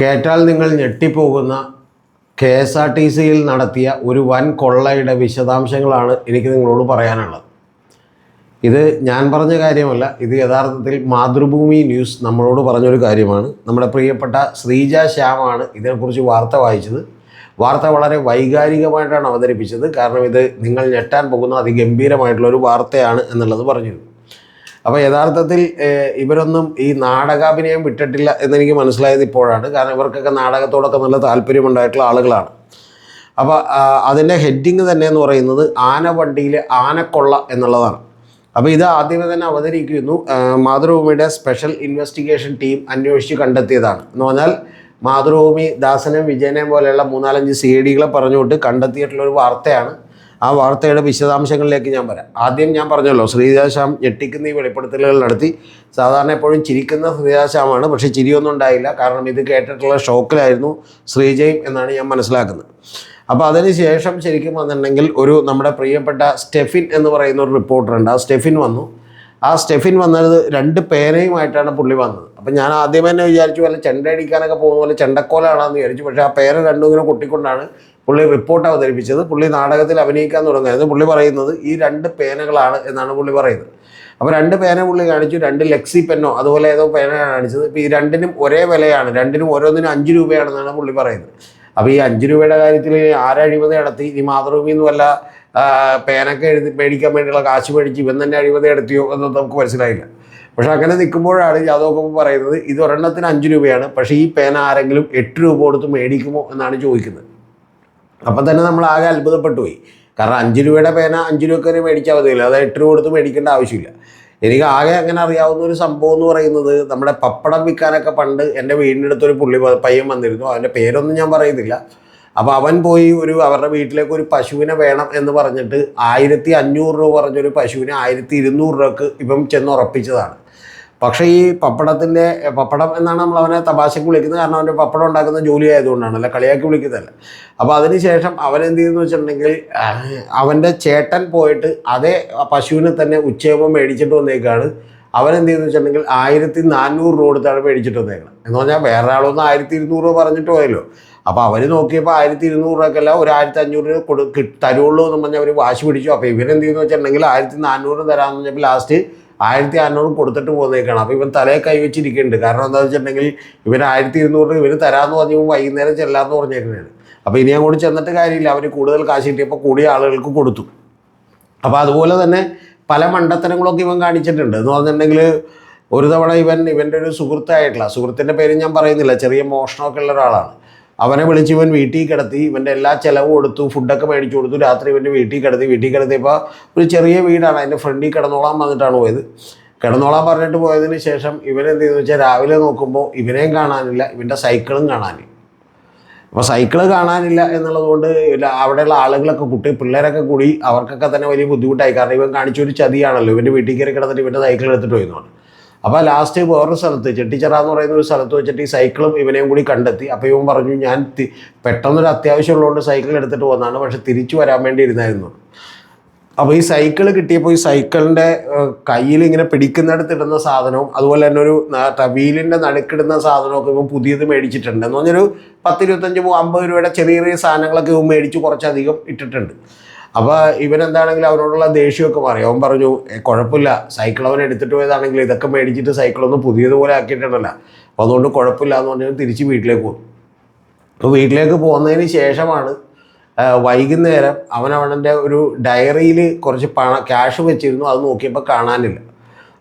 കേട്ടാൽ നിങ്ങൾ ഞെട്ടിപ്പോകുന്ന KSRTCയിൽ നടത്തിയ ഒരു വൻ കൊള്ളയുടെ വിശദാംശങ്ങളാണ് എനിക്ക് നിങ്ങളോട് പറയാനുള്ളത്. ഇത് ഞാൻ പറഞ്ഞ കാര്യമല്ല, ഇത് യഥാർത്ഥത്തിൽ മാതൃഭൂമി ന്യൂസ് നമ്മളോട് പറഞ്ഞൊരു കാര്യമാണ്. നമ്മുടെ പ്രിയപ്പെട്ട ശ്രീജ ശ്യാമാണ് ഇതിനെക്കുറിച്ച് വാർത്ത വായിച്ചത്. വാർത്ത വളരെ വൈകാരികമായിട്ടാണ് അവതരിപ്പിച്ചത്. കാരണം ഇത് നിങ്ങൾ ഞെട്ടാൻ പോകുന്ന അതിഗംഭീരമായിട്ടുള്ളൊരു വാർത്തയാണ് എന്നുള്ളത് പറഞ്ഞിരുന്നു. അപ്പോൾ യഥാർത്ഥത്തിൽ ഇവരൊന്നും ഈ നാടകാഭിനയം വിട്ടിട്ടില്ല എന്നെനിക്ക് മനസ്സിലായത് ഇപ്പോഴാണ്. കാരണം ഇവർക്കൊക്കെ നാടകത്തോടൊക്കെ നല്ല താല്പര്യമുണ്ടായിട്ടുള്ള ആളുകളാണ്. അപ്പോൾ അതിൻ്റെ ഹെഡിങ് തന്നെ എന്ന് പറയുന്നത് ആനവണ്ടിയിലെ ആനക്കൊള്ള എന്നുള്ളതാണ്. അപ്പോൾ ഇത് ആദ്യമേ തന്നെ അവതരിക്കുന്നു. മാതൃഭൂമിയുടെ സ്പെഷ്യൽ ഇൻവെസ്റ്റിഗേഷൻ ടീം അന്വേഷിച്ച് കണ്ടെത്തിയതാണ് എന്ന് പറഞ്ഞാൽ മാതൃഭൂമി ദാസനെയും വിജയനെയും പോലെയുള്ള 3-4 CIDകളെ പറഞ്ഞുകൊണ്ട് കണ്ടെത്തിയിട്ടുള്ളൊരു വാർത്തയാണ്. ആ വാർത്തയുടെ വിശദാംശങ്ങളിലേക്ക് ഞാൻ വരാം. ആദ്യം ഞാൻ പറഞ്ഞല്ലോ, ശ്രീജ ശ്യാം ഞെട്ടിക്കുന്ന ഈ വെളിപ്പെടുത്തലുകൾ നടത്തി. സാധാരണ എപ്പോഴും ചിരിക്കുന്ന ശ്രീജ ശ്യാമാണ്, പക്ഷേ ചിരിയൊന്നും ഉണ്ടായില്ല. കാരണം ഇത് കേട്ടിട്ടുള്ള ഷോക്കിലായിരുന്നു ശ്രീജയും എന്നാണ് ഞാൻ മനസ്സിലാക്കുന്നത്. അപ്പോൾ അതിന് ശേഷം ശരിക്കും വന്നിട്ടുണ്ടെങ്കിൽ നമ്മുടെ പ്രിയപ്പെട്ട സ്റ്റെഫിൻ എന്ന് പറയുന്ന ഒരു റിപ്പോർട്ടറുണ്ട്. ആ സ്റ്റെഫിൻ വന്നു. ആ സ്റ്റെഫിൻ വന്നത് 2 പേനയുമായിട്ടാണ് പുള്ളി വന്നത്. അപ്പം ഞാൻ ആദ്യം തന്നെ വിചാരിച്ചു വല്ല ചെണ്ട അടിക്കാനൊക്കെ പോകുന്ന പോലെ ചെണ്ടക്കോലാണെന്ന് വിചാരിച്ചു. പക്ഷേ ആ പേന 2 ഇങ്ങനെ കൊട്ടിക്കൊണ്ടാണ് പുള്ളി റിപ്പോർട്ട് അവതരിപ്പിച്ചത്. പുള്ളി നാടകത്തിൽ അഭിനയിക്കാൻ തുടങ്ങുന്നത്. പുള്ളി പറയുന്നത് ഈ 2 പേനകളാണ് എന്നാണ് പുള്ളി പറയുന്നത്. അപ്പോൾ 2 പേന പുള്ളി കാണിച്ചു. 2 ലെക്സി പെന്നോ അതുപോലെ ഏതോ പേനയാണ് കാണിച്ചത്. ഇപ്പോൾ ഈ 2നും ഒരേ വിലയാണ്, 2നും ഓരോന്നിനും 5 രൂപയാണെന്നാണ് പുള്ളി പറയുന്നത്. അപ്പോൾ ഈ 5 രൂപയുടെ കാര്യത്തിൽ അഴിമതി നടത്തി? ഈ മാതൃഭൂമി എന്ന് വല്ല പേനൊക്കെ മേടിക്കാൻ വേണ്ടിയുള്ള കാശ് മേടിച്ച് ഇവൻ തന്നെ അഴിമതി നടത്തിയോ എന്നൊന്നും നമുക്ക് മനസ്സിലായില്ല. പക്ഷെ അങ്ങനെ നിൽക്കുമ്പോഴാണ് യാദവ് പറയുന്നത് ഇത് ഒരെണ്ണത്തിന് 5 രൂപയാണ്, പക്ഷേ ഈ പേന ആരെങ്കിലും 8 രൂപ കൊടുത്ത് മേടിക്കുമോ എന്നാണ് ചോദിക്കുന്നത്. അപ്പം തന്നെ നമ്മൾ ആകെ അത്ഭുതപ്പെട്ടു പോയി. കാരണം 5 രൂപയുടെ പേന 5 രൂപയ്ക്ക് തന്നെ മേടിച്ചാൽ മതിയില്ല, അത് 8 രൂപ കൊടുത്ത് മേടിക്കേണ്ട ആവശ്യമില്ല. എനിക്ക് ആകെ അങ്ങനെ അറിയാവുന്ന ഒരു സംഭവം എന്ന് പറയുന്നത്, നമ്മുടെ പപ്പടം വിൽക്കാനൊക്കെ പണ്ട് എൻ്റെ വീടിനടുത്തൊരു പയ്യൻ വന്നിരുന്നു. അവൻ്റെ പേരൊന്നും ഞാൻ പറയുന്നില്ല. അപ്പോൾ അവൻ പോയി അവരുടെ വീട്ടിലേക്ക് ഒരു പശുവിനെ വേണം എന്ന് പറഞ്ഞിട്ട് 1500 രൂപ പറഞ്ഞൊരു പശുവിനെ 1200 രൂപക്ക് ഇപ്പം ചെന്ന് ഉറപ്പിച്ചതാണ്. പക്ഷേ ഈ പപ്പടം എന്നാണ് നമ്മൾ അവനെ തമാശക്ക് വിളിക്കുന്നത്. കാരണം അവൻ്റെ പപ്പടം ഉണ്ടാക്കുന്ന ജോലി ആയതുകൊണ്ടാണ്, അല്ല കളിയാക്കി വിളിക്കുന്നതല്ല. അപ്പോൾ അതിനുശേഷം അവൻ എന്ത് ചെയ്യുന്നു വെച്ചിട്ടുണ്ടെങ്കിൽ, അവൻ്റെ ചേട്ടൻ പോയിട്ട് അതേ പശുവിനെ തന്നെ ഉച്ചയാകുമ്പോൾ മേടിച്ചിട്ട് വന്നേക്കാണ്. അവൻ എന്ത് ചെയ്യുന്നു വെച്ചിട്ടുണ്ടെങ്കിൽ 1400 രൂപ കൊടുത്താണ് മേടിച്ചിട്ട് വന്നേക്കണം. എന്ന് പറഞ്ഞാൽ വേറെ ആളൊന്ന് 1200 രൂപ പറഞ്ഞിട്ട് പോയല്ലോ. അപ്പോൾ അവർ നോക്കിയപ്പോൾ 1200 രൂപക്കല്ല, ഒരു 1500 രൂപ തരുള്ളൂ എന്ന് പറഞ്ഞാൽ അവർ വാശി പിടിച്ചു. അപ്പോൾ ഇവരെന്ത് ചെയ്യുന്നു വെച്ചിട്ടുണ്ടെങ്കിൽ 1400 തരാമെന്ന് പറഞ്ഞപ്പോൾ ലാസ്റ്റ് 1600 കൊടുത്തിട്ട് പോകുന്നേക്കാണ്. അപ്പോൾ ഇവൻ തലയെ കൈവച്ചിരിക്കുന്നുണ്ട്. കാരണം എന്താണെന്ന് വെച്ചിട്ടുണ്ടെങ്കിൽ ഇവന് 1200 ഇവന് തരാമെന്ന് പറഞ്ഞപ്പോൾ വൈകുന്നേരം ചെല്ലാമെന്ന് പറഞ്ഞേക്കുന്നതാണ്. അപ്പോൾ ഇനി അങ്ങോട്ട് ചെന്നിട്ട് കാര്യമില്ല, അവർ കൂടുതൽ കാശ് കിട്ടിയപ്പോൾ കൂടിയ ആളുകൾക്ക് കൊടുത്തു. അപ്പോൾ അതുപോലെ തന്നെ പല മണ്ടത്തരങ്ങളൊക്കെ ഇവൻ കാണിച്ചിട്ടുണ്ട്. എന്ന് പറഞ്ഞിട്ടുണ്ടെങ്കിൽ ഒരു തവണ ഇവൻ്റെ ഒരു സുഹൃത്തിൻ്റെ പേര് ഞാൻ പറയുന്നില്ല, ചെറിയ മോഷണമൊക്കെ ഉള്ള ഒരാളാണ്. അവനെ വിളിച്ച് ഇവൻ വീട്ടിൽ കിടത്തി. ഇവൻ്റെ എല്ലാ ചിലവും കൊടുത്തു, ഫുഡൊക്കെ മേടിച്ചു കൊടുത്തു. രാത്രി ഇവൻ്റെ വീട്ടിൽ കിടത്തിയപ്പോൾ ഒരു ചെറിയ വീടാണ്, അതിൻ്റെ ഫ്രണ്ടിൽ കിടന്നോളാൻ വന്നിട്ടാണ് പോയത്. കിടന്നോളാൻ പറഞ്ഞിട്ട് പോയതിന് ശേഷം ഇവൻ എന്ത് ചെയ്തെന്ന് വെച്ചാൽ രാവിലെ നോക്കുമ്പോൾ ഇവനെയും കാണാനില്ല, ഇവൻ്റെ സൈക്കിളും കാണാനില്ല. അപ്പോൾ സൈക്കിള് കാണാനില്ല എന്നുള്ളത് കൊണ്ട് അവിടെയുള്ള ആളുകളൊക്കെ പിള്ളേരൊക്കെ കൂടി അവർക്കൊക്കെ തന്നെ വലിയ ബുദ്ധിമുട്ടായി. കാരണം ഇവൻ കാണിച്ചൊരു ചതിയാണല്ലോ, ഇവൻ്റെ വീട്ടിൽ കയറി കിടന്നിട്ട് ഇവൻ്റെ സൈക്കിൾ എടുത്തിട്ട് പോയെന്നാണ്. അപ്പോൾ ലാസ്റ്റ് വേറൊരു സ്ഥലത്ത്, ചെട്ടിച്ചിറ എന്ന് പറയുന്ന ഒരു സ്ഥലത്ത് വെച്ചിട്ട് ഈ സൈക്കിളും ഇവനെയും കൂടി കണ്ടെത്തി. അപ്പോൾ ഇവൻ പറഞ്ഞു, ഞാൻ പെട്ടെന്നൊരു അത്യാവശ്യമുള്ളതുകൊണ്ട് സൈക്കിൾ എടുത്തിട്ട് പോകുന്നതാണ്, പക്ഷെ തിരിച്ചു വരാൻ വേണ്ടി ഇരുന്നായിരുന്നു. അപ്പോൾ ഈ സൈക്കിൾ കിട്ടിയപ്പോൾ ഈ സൈക്കിളിൻ്റെ കയ്യിൽ ഇങ്ങനെ പിടിക്കുന്നിടത്തിടുന്ന സാധനവും അതുപോലെ തന്നെ ഒരു വീലിൻ്റെ നടുക്കിടുന്ന സാധനമൊക്കെ ഇവൻ പുതിയത് മേടിച്ചിട്ടുണ്ട്. എന്ന് പറഞ്ഞൊരു 10, 25, 50 രൂപയുടെ ചെറിയ സാധനങ്ങളൊക്കെ ഇവൻ മേടിച്ച് കുറച്ചധികം ഇട്ടിട്ടുണ്ട്. അപ്പോൾ ഇവനെന്താണെങ്കിലും അവനോടുള്ള ദേഷ്യമൊക്കെ മാറി. അവൻ പറഞ്ഞു, കുഴപ്പമില്ല, സൈക്കിൾ അവൻ എടുത്തിട്ട് പോയതാണെങ്കിൽ ഇതൊക്കെ മേടിച്ചിട്ട് സൈക്കിളൊന്ന് പുതിയതുപോലെ ആക്കിയിട്ടുണ്ടല്ലോ, അപ്പോൾ അതുകൊണ്ട് കുഴപ്പമില്ല എന്ന് പറഞ്ഞാൽ തിരിച്ച് വീട്ടിലേക്ക് പോകും. അപ്പോൾ വീട്ടിലേക്ക് പോകുന്നതിന് ശേഷമാണ് വൈകുന്നേരം അവൻ്റെ ഒരു ഡയറിയിൽ കുറച്ച് ക്യാഷ് വെച്ചിരുന്നു. അത് നോക്കിയപ്പോൾ കാണാനില്ല.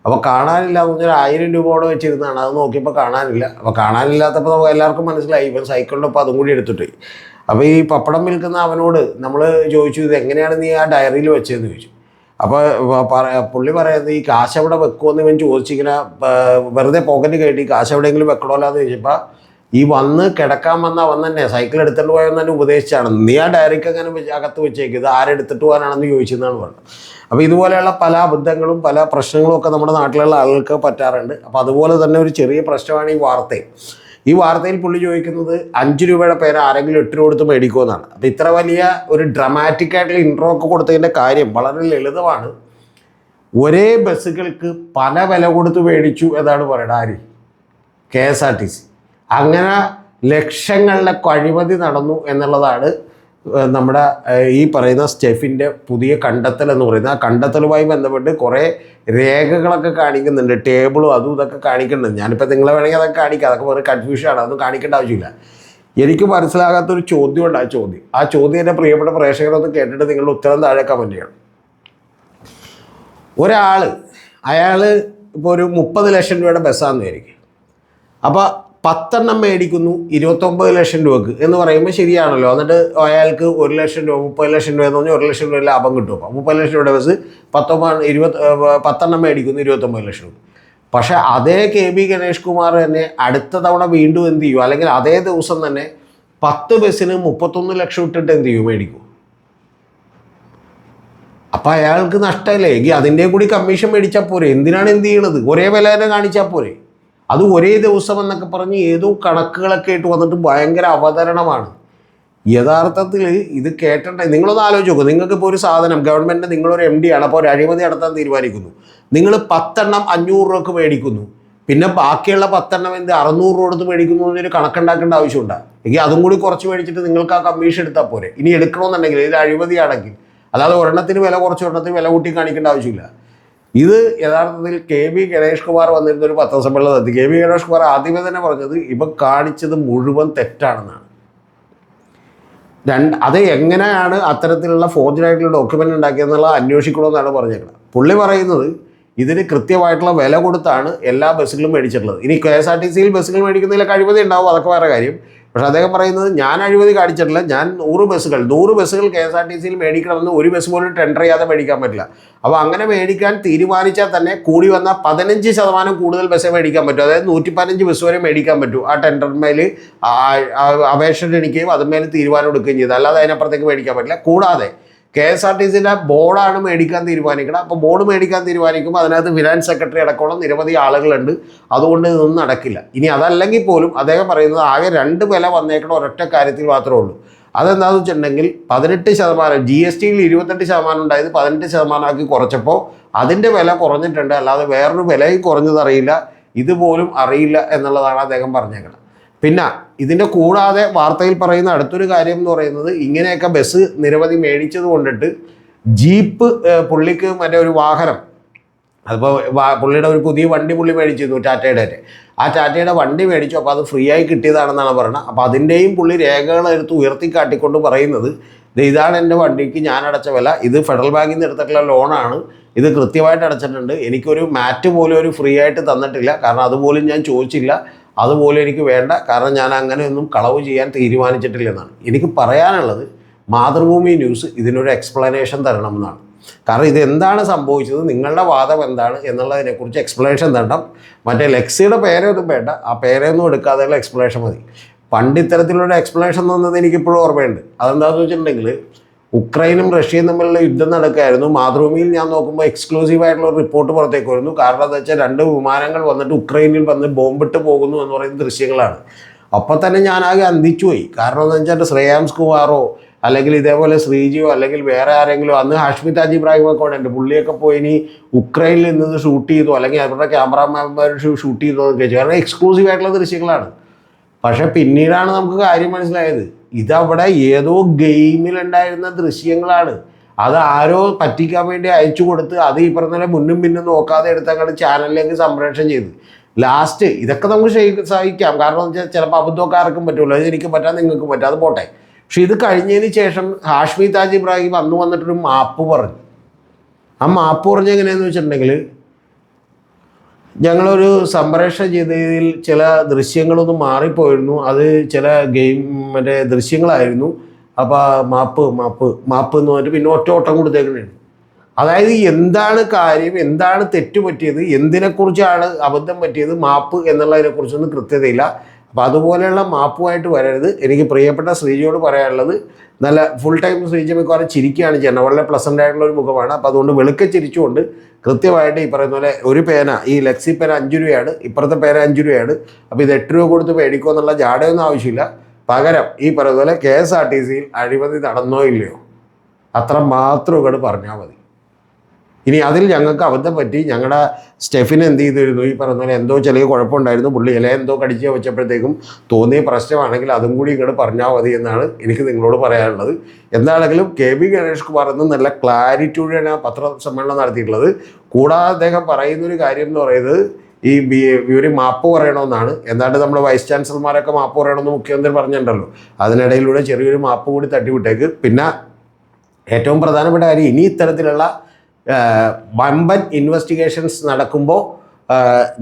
അപ്പോൾ കാണാനില്ല എന്ന് പറഞ്ഞാൽ 1000 രൂപയോടെ വെച്ചിരുന്നതാണ്. അത് നോക്കിയപ്പോൾ കാണാനില്ല. അപ്പോൾ കാണാനില്ലാത്തപ്പോൾ നമുക്ക് എല്ലാവർക്കും മനസ്സിലായി ഇവൻ സൈക്കിളിൻ്റെ ഒപ്പം അതും കൂടി എടുത്തിട്ട്. അപ്പോൾ ഈ പപ്പടം വിൽക്കുന്ന അവനോട് നമ്മൾ ചോദിച്ചു, ഇത് എങ്ങനെയാണ് നീ ആ ഡയറിയിൽ വെച്ചതെന്ന് ചോദിച്ചു. അപ്പോൾ പുള്ളി പറയുന്നത്, ഈ കാശ് എവിടെ വെക്കുമെന്ന് ഇവൻ ചോദിച്ചിങ്ങനെ വെറുതെ പോക്കറ്റ് കയറ്റി കാശ് എവിടെയെങ്കിലും വെക്കണമല്ലോ എന്ന് ചോദിച്ചപ്പോൾ ഈ കിടക്കാൻ വന്ന അവൻ തന്നെ സൈക്കിൾ എടുത്തിട്ട് പോയെന്ന് തന്നെ ഉപദേശിച്ചാണ്. നീ ആ ഡയറിക്ക് അങ്ങനെ അകത്ത് വെച്ചേക്ക്, ഇത് ആരെടുത്തിട്ട് പോകാനാണെന്ന് ചോദിച്ചെന്നാണ് പറഞ്ഞത്. അപ്പോൾ ഇതുപോലെയുള്ള പല അബദ്ധങ്ങളും പല പ്രശ്നങ്ങളും ഒക്കെ നമ്മുടെ നാട്ടിലുള്ള ആളുകൾക്ക് പറ്റാറുണ്ട്. അപ്പോൾ അതുപോലെ തന്നെ ഒരു ചെറിയ പ്രശ്നമാണ് ഈ വാർത്തയിൽ പുള്ളി ചോദിക്കുന്നത് 5 രൂപയുടെ പേര് ആരെങ്കിലും 8 രൂപ കൊടുത്ത് മേടിക്കുമെന്നാണ്. അപ്പോൾ ഇത്ര വലിയ ഒരു ഡ്രമാറ്റിക് ആയിട്ടുള്ള ഇൻട്രോ ഒക്കെ കൊടുത്തതിൻ്റെ കാര്യം വളരെ ലളിതമാണ്. ഒരേ ബസ്സുകൾക്ക് പല വില കൊടുത്ത് മേടിച്ചു എന്നാണ് പറയുന്നത്. KSRTC അങ്ങനെ ലക്ഷങ്ങളുടെ അഴിമതി നടന്നു എന്നുള്ളതാണ് നമ്മുടെ ഈ പറയുന്ന സ്റ്റെഫിൻ്റെ പുതിയ കണ്ടെത്തൽ എന്ന് പറയുന്നത്. ആ കണ്ടെത്തലുമായി ബന്ധപ്പെട്ട് കുറേ രേഖകളൊക്കെ കാണിക്കുന്നുണ്ട്, ടേബിളും അതും ഇതൊക്കെ കാണിക്കുന്നുണ്ട്. ഞാനിപ്പോൾ നിങ്ങളെ വേണമെങ്കിൽ അതൊക്കെ കാണിക്കാം, അതൊക്കെ വേറെ കൺഫ്യൂഷനാണ്, അതൊന്നും കാണിക്കേണ്ട ആവശ്യമില്ല. എനിക്ക് മനസ്സിലാകാത്തൊരു ചോദ്യമുണ്ട്. ആ ചോദ്യം എൻ്റെ പ്രിയപ്പെട്ട പ്രേക്ഷകരൊന്ന് കേട്ടിട്ട് നിങ്ങളുടെ ഉത്തരം താഴെ കമൻറ്റ് ചെയ്യണം. അയാൾ ഇപ്പോൾ ഒരു 30 ലക്ഷം രൂപയുടെ ബസ്സാണെന്ന് വിചാരിക്കും. അപ്പോൾ 10 എണ്ണം മേടിക്കുന്നു 29 ലക്ഷം രൂപക്ക് എന്ന് പറയുമ്പോൾ ശരിയാണല്ലോ. എന്നിട്ട് അയാൾക്ക് 1 ലക്ഷം രൂപ 30 ലക്ഷം രൂപ എന്ന് പറഞ്ഞാൽ 1 ലക്ഷം രൂപ ലാഭം കിട്ടും. അപ്പോൾ 30 ലക്ഷം രൂപയുടെ ബസ് 10 എണ്ണം മേടിക്കുന്നു 29 ലക്ഷം രൂപ. പക്ഷേ അതേ KB ഗണേഷ് കുമാർ തന്നെ അടുത്ത തവണ വീണ്ടും എന്ത് ചെയ്യും, അല്ലെങ്കിൽ അതേ ദിവസം തന്നെ 10 ബസ്സിന് 31 ലക്ഷം ഇട്ടിട്ട് എന്ത് ചെയ്യും, മേടിക്കും. അപ്പം അയാൾക്ക് നഷ്ടമല്ലേ? എങ്കിൽ അതിൻ്റെ കൂടി കമ്മീഷൻ മേടിച്ചാൽ പോരെ? എന്തിനാണ് എന്ത് ചെയ്യണത്? ഒരേ വില തന്നെ കാണിച്ചാൽ പോരെ? അത് ഒരേ ദിവസം എന്നൊക്കെ പറഞ്ഞ് ഏതോ കണക്കുകളൊക്കെ ആയിട്ട് വന്നിട്ട് ഭയങ്കര അവതരണമാണ്. യഥാർത്ഥത്തിൽ ഇത് കേട്ടിട്ട് നിങ്ങളൊന്ന് ആലോചിച്ച് നോക്കും. നിങ്ങൾക്കിപ്പോൾ ഒരു സാധനം ഗവൺമെൻറ്, നിങ്ങളൊരു MD ആണ്, അപ്പോൾ ഒരു അഴിമതി നടത്താൻ തീരുമാനിക്കുന്നു. നിങ്ങൾ 10 എണ്ണം 500 രൂപക്ക് മേടിക്കുന്നു, പിന്നെ ബാക്കിയുള്ള 10 എണ്ണം 600 രൂപ കൊടുത്ത് മേടിക്കുന്നു എന്നൊരു കണക്കുണ്ടാക്കേണ്ട ആവശ്യമുണ്ടോ? എങ്കിൽ അതും കൂടി കുറച്ച് മേടിച്ചിട്ട് നിങ്ങൾക്ക് ആ കമ്മീഷൻ എടുത്താൽ പോരെ? ഇനി എടുക്കണമെന്നുണ്ടെങ്കിൽ ഇത് അഴിമതിയാണെങ്കിൽ, അല്ലാതെ ഒരെണ്ണത്തിന് വില കുറച്ച് ഒരെണ്ണത്തിന് വില കൂട്ടി കാണിക്കേണ്ട ആവശ്യമില്ല. ഇത് യഥാർത്ഥത്തിൽ KB ഗണേഷ് കുമാർ വന്നിരുന്ന ഒരു പത്രസമ്മേളനത്തിൽ KB ഗണേഷ് കുമാർ ആദ്യമേ തന്നെ പറഞ്ഞത് ഇവ കാണിച്ചത് മുഴുവൻ തെറ്റാണെന്നാണ്. അത് എങ്ങനെയാണ് അത്തരത്തിലുള്ള ഫോർജറായിട്ടുള്ള ഡോക്യുമെൻ്റ് ഉണ്ടാക്കിയതെന്നുള്ളത് അന്വേഷിക്കണമെന്നാണ് പറഞ്ഞേക്കുന്നത്. പുള്ളി പറയുന്നത് ഇതിന് കൃത്യമായിട്ടുള്ള വില കൊടുത്താണ് എല്ലാ ബസ്സുകളും മേടിച്ചിട്ടുള്ളത്. ഇനി KSRTCയിൽ ബസ്സുകൾ മേടിക്കുന്നതിലൊക്കെ അഴിമതി ഉണ്ടാവും, അതൊക്കെ വേറെ കാര്യം. പക്ഷേ അദ്ദേഹം പറയുന്നത് ഞാൻ അഴിമതി കാണിച്ചിട്ടില്ല, ഞാൻ 100 ബസ്സുകൾ KSRTCയിൽ മേടിക്കണമെന്ന് ഒരു ബസ് പോലും ടെൻഡർ ചെയ്യാതെ മേടിക്കാൻ പറ്റില്ല. അപ്പോൾ അങ്ങനെ മേടിക്കാൻ തീരുമാനിച്ചാൽ തന്നെ കൂടി വന്നാൽ 15% കൂടുതൽ ബസ്സേ മേടിക്കാൻ പറ്റും. അതായത് 115 ബസ് വരെ മേടിക്കാൻ പറ്റും. ആ ടെൻഡറിന്മേൽ അപേക്ഷ ക്ഷണിക്കുകയും അതുമേൽ തീരുമാനം എടുക്കുകയും ചെയ്തു. അല്ലാതെ അതിനപ്പുറത്തേക്ക് മേടിക്കാൻ പറ്റില്ല. കൂടാതെ KSRTCയുടെ ബോർഡാണ് മേടിക്കാൻ തീരുമാനിക്കണം. അപ്പോൾ ബോർഡ് മേടിക്കാൻ തീരുമാനിക്കുമ്പോൾ അതിനകത്ത് ഫിനാൻസ് സെക്രട്ടറി അടക്കമുള്ള നിരവധി ആളുകളുണ്ട്. അതുകൊണ്ട് ഇതൊന്നും നടക്കില്ല. ഇനി അതല്ലെങ്കിൽ പോലും അദ്ദേഹം പറയുന്നത് ആകെ 2 വില വന്നേക്കണ ഒരൊറ്റ കാര്യത്തിൽ മാത്രമേ ഉള്ളൂ. അതെന്താണെന്ന് വെച്ചിട്ടുണ്ടെങ്കിൽ 18%, GSTയിൽ 28% ഉണ്ടായത് 18% ആക്കി കുറച്ചപ്പോൾ അതിൻ്റെ വില കുറഞ്ഞിട്ടുണ്ട്. അല്ലാതെ വേറൊരു വിലയും കുറഞ്ഞതറിയില്ല, ഇതുപോലും അറിയില്ല എന്നുള്ളതാണ് അദ്ദേഹം പറഞ്ഞേക്കുന്നത്. പിന്നെ ഇതിൻ്റെ കൂടാതെ വാർത്തയിൽ പറയുന്ന അടുത്തൊരു കാര്യം എന്ന് പറയുന്നത്, ഇങ്ങനെയൊക്കെ ബസ് നിരവധി മേടിച്ചത് കൊണ്ടിട്ട് ജീപ്പ് പുള്ളിക്ക് മറ്റേ ഒരു വാഹനം, അതിപ്പോൾ പുള്ളിയുടെ ഒരു പുതിയ വണ്ടി പുള്ളി മേടിച്ചിരുന്നു, ടാറ്റയുടെ വണ്ടി മേടിച്ചു. അപ്പോൾ അത് ഫ്രീ ആയി കിട്ടിയതാണെന്നാണ് പറയുന്നത്. അപ്പോൾ അതിൻ്റെയും പുള്ളി രേഖകളെടുത്ത് ഉയർത്തിക്കാട്ടിക്കൊണ്ട് പറയുന്നത് ഇതാണ് എൻ്റെ വണ്ടിക്ക് ഞാൻ അടച്ച വില, ഇത് ഫെഡറൽ ബാങ്കിൽ നിന്ന് എടുത്തിട്ടുള്ള ലോണാണ്, ഇത് കൃത്യമായിട്ട് അടച്ചിട്ടുണ്ട്, എനിക്കൊരു മാറ്റ് പോലും ഒരു ഫ്രീ ആയിട്ട് തന്നിട്ടില്ല, കാരണം അതുപോലും ഞാൻ ചോദിച്ചില്ല, അതുപോലെ എനിക്ക് വേണ്ട, കാരണം ഞാൻ അങ്ങനെയൊന്നും കളവ് ചെയ്യാൻ തീരുമാനിച്ചിട്ടില്ലെന്നാണ്. എനിക്ക് പറയാനുള്ളത് മാതൃഭൂമി ന്യൂസ് ഇതിനൊരു എക്സ്പ്ലനേഷൻ തരണമെന്നാണ്. കാരണം ഇതെന്താണ് സംഭവിച്ചത്, നിങ്ങളുടെ വാദം എന്താണ് എന്നുള്ളതിനെക്കുറിച്ച് എക്സ്പ്ലനേഷൻ തരണം. മറ്റേ ലെക്സിയുടെ പേരൊന്നും വേണ്ട, ആ പേരൊന്നും എടുക്കാതെയുള്ള എക്സ്പ്ലനേഷൻ മതി. പണ്ട് ഇത്തരത്തിലുള്ള എക്സ്പ്ലനേഷൻ തന്നത് എനിക്കിപ്പോഴും ഓർമ്മയുണ്ട്. അതെന്താണെന്ന് വെച്ചിട്ടുണ്ടെങ്കിൽ ഉക്രൈനും റഷ്യയും തമ്മിലുള്ള യുദ്ധം നടക്കുകയായിരുന്നു. മാതൃഭൂമിയിൽ ഞാൻ നോക്കുമ്പോൾ എക്സ്ക്ലൂസീവായിട്ടുള്ള ഒരു റിപ്പോർട്ട് പുറത്തേക്ക് വരുന്നു. കാരണം എന്താ വെച്ചാൽ 2 വിമാനങ്ങൾ വന്നിട്ട് ഉക്രൈനിൽ വന്ന് ബോംബിട്ട് പോകുന്നു എന്ന് പറയുന്ന ദൃശ്യങ്ങളാണ്. അപ്പോൾ തന്നെ ഞാനാകെ അന്തിച്ചു പോയി. കാരണം എന്താ വെച്ചാൽ ശ്രേയാംസ് കുമാറോ അല്ലെങ്കിൽ ഇതേപോലെ ശ്രീജിയോ അല്ലെങ്കിൽ വേറെ ആരെങ്കിലും, അന്ന് ഹാഷ്മി താജ് ഇബ്രാഹിമൊക്കെ ഉണ്ട്, പുള്ളിയൊക്കെ പോയി ഇനി ഉക്രൈനിൽ നിന്ന് ഷൂട്ട് ചെയ്തോ അല്ലെങ്കിൽ അവരുടെ ക്യാമറാമാൻമാർ ഷൂട്ട് ചെയ്തോ എന്ന് ചോദിച്ചു. കാരണം എക്സ്ക്ലൂസീവായിട്ടുള്ള ദൃശ്യങ്ങളാണ്. പക്ഷെ പിന്നീടാണ് നമുക്ക് കാര്യം മനസ്സിലായത്, ഇതവിടെ ഏതോ ഗെയിമിലുണ്ടായിരുന്ന ദൃശ്യങ്ങളാണ്. അത് ആരോ പറ്റിക്കാൻ വേണ്ടി അയച്ചു കൊടുത്ത് അത് ഈ പറഞ്ഞ മുന്നും പിന്നും നോക്കാതെ എടുത്തങ്ങോട്ട് ചാനലിലേക്ക് സംപ്രേഷണം ചെയ്ത് ലാസ്റ്റ് ഇതൊക്കെ നമുക്ക് സഹിക്കാം. കാരണം എന്ന് വെച്ചാൽ ചിലപ്പോൾ അബദ്ധമൊക്കെ ആർക്കും പറ്റുമല്ലോ, അത് എനിക്കും പറ്റാം നിങ്ങൾക്കും പറ്റാം, അത് പോട്ടെ. പക്ഷെ ഇത് കഴിഞ്ഞതിന് ശേഷം ഹാഷ്മി താജ് ഇബ്രാഹിം അന്ന് വന്നിട്ടൊരു മാപ്പ് പറഞ്ഞു. ആ മാപ്പ് പറഞ്ഞ എങ്ങനെയാണെന്ന് വെച്ചിട്ടുണ്ടെങ്കിൽ, ഞങ്ങളൊരു സംപ്രേഷണം ചെയ്തതിൽ ചില ദൃശ്യങ്ങളൊന്നും മാറിപ്പോയിരുന്നു, അത് ചില മറ്റേ ദൃശ്യങ്ങളായിരുന്നു, അപ്പോൾ മാപ്പ് എന്ന് പറഞ്ഞിട്ട് പിന്നെ ഓട്ടം കൊടുത്തേക്കുന്നതാണ്. അതായത് എന്താണ് കാര്യം, എന്താണ് തെറ്റുപറ്റിയത്, എന്തിനെക്കുറിച്ചാണ് അബദ്ധം പറ്റിയത്, മാപ്പ് എന്നുള്ളതിനെക്കുറിച്ചൊന്നും കൃത്യതയില്ല. അപ്പോൾ അതുപോലെയുള്ള മാപ്പുമായിട്ട് വരരുത്. എനിക്ക് പ്രിയപ്പെട്ട ശ്രീജിയോട് പറയാനുള്ളത്, നല്ല ഫുൾ ടൈം ശ്രീജി മിക്കവാറും ചിരിക്കുകയാണ് ചെയ്യുന്നത്, വളരെ പ്ലസൻ്റ് ആയിട്ടുള്ള ഒരു മുഖമാണ്. അപ്പോൾ അതുകൊണ്ട് വെളുക്കെ ചിരിച്ചുകൊണ്ട് കൃത്യമായിട്ട് ഈ പറയുന്ന പോലെ ഒരു പേന, ഈ ലെക്സി പേന 5 രൂപയാണ്, ഇപ്പുറത്തെ പേന 5 രൂപയാണ്. അപ്പോൾ ഇത് 8 രൂപ കൊടുത്ത് മേടിക്കുമോ എന്നുള്ള ജാടയൊന്നും ആവശ്യമില്ല. പകരം ഈ പറയുന്ന പോലെ KSRTCയിൽ അഴിമതി നടന്നോ ഇല്ലയോ അത്ര മാത്രം ഇങ്ങോട്ട് പറഞ്ഞാൽ മതി. ഇനി അതിൽ ഞങ്ങൾക്ക് അബദ്ധം പറ്റി, ഞങ്ങളുടെ സ്റ്റെഫിന് എന്ത് ചെയ്തിരുന്നു, ഈ പറഞ്ഞ പോലെ എന്തോ ചെറിയ കുഴപ്പമുണ്ടായിരുന്നു, പുള്ളി ഇല എന്തോ കടിച്ച് വെച്ചപ്പോഴത്തേക്കും തോന്നിയ പ്രശ്നമാണെങ്കിൽ അതും കൂടി ഇങ്ങോട്ട് പറഞ്ഞാൽ മതി എന്നാണ് എനിക്ക് നിങ്ങളോട് പറയാനുള്ളത്. എന്താണെങ്കിലും KB ഗണേഷ് കുമാർ എന്ന് നല്ല ക്ലാരിറ്റിയോടെയാണ് ആ പത്രസമ്മേളനം നടത്തിയിട്ടുള്ളത്. കൂടാതെ അദ്ദേഹം പറയുന്നൊരു കാര്യം എന്ന് പറയുന്നത് ഇവർ മാപ്പ് പറയണമെന്നാണ്. എന്താണ്ട് നമ്മുടെ വൈസ് ചാൻസലർമാരൊക്കെ മാപ്പ് പറയണമെന്ന് മുഖ്യമന്ത്രി പറഞ്ഞിട്ടുണ്ടല്ലോ, അതിനിടയിലൂടെ ചെറിയൊരു മാപ്പ് കൂടി തട്ടിവിട്ടേക്ക്. പിന്നെ ഏറ്റവും പ്രധാനപ്പെട്ട കാര്യം, ഇനി ഇത്തരത്തിലുള്ള വമ്പൻ ഇൻവെസ്റ്റിഗേഷൻസ് നടക്കുമ്പോൾ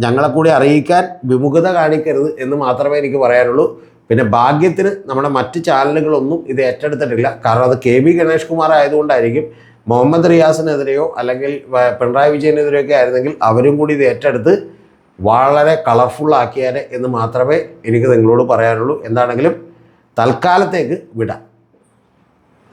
ഞങ്ങളെ കൂടി അറിയിക്കാൻ വിമുഖത കാണിക്കരുത് എന്ന് മാത്രമേ എനിക്ക് പറയാനുള്ളൂ. പിന്നെ ഭാഗ്യത്തിന് നമ്മുടെ മറ്റ് ചാനലുകളൊന്നും ഇത് ഏറ്റെടുത്തിട്ടില്ല. കാരണം അത് KB ഗണേഷ് കുമാർ ആയതുകൊണ്ടായിരിക്കും. മുഹമ്മദ് റിയാസിനെതിരെയോ അല്ലെങ്കിൽ പിണറായി വിജയനെതിരെയോ ഒക്കെ ആയിരുന്നെങ്കിൽ അവരും കൂടി ഇത് ഏറ്റെടുത്ത് വളരെ കളർഫുള്ളാക്കിയാൽ എന്ന് മാത്രമേ എനിക്ക് നിങ്ങളോട് പറയാനുള്ളൂ. എന്താണെങ്കിലും തൽക്കാലത്തേക്ക് വിടാം.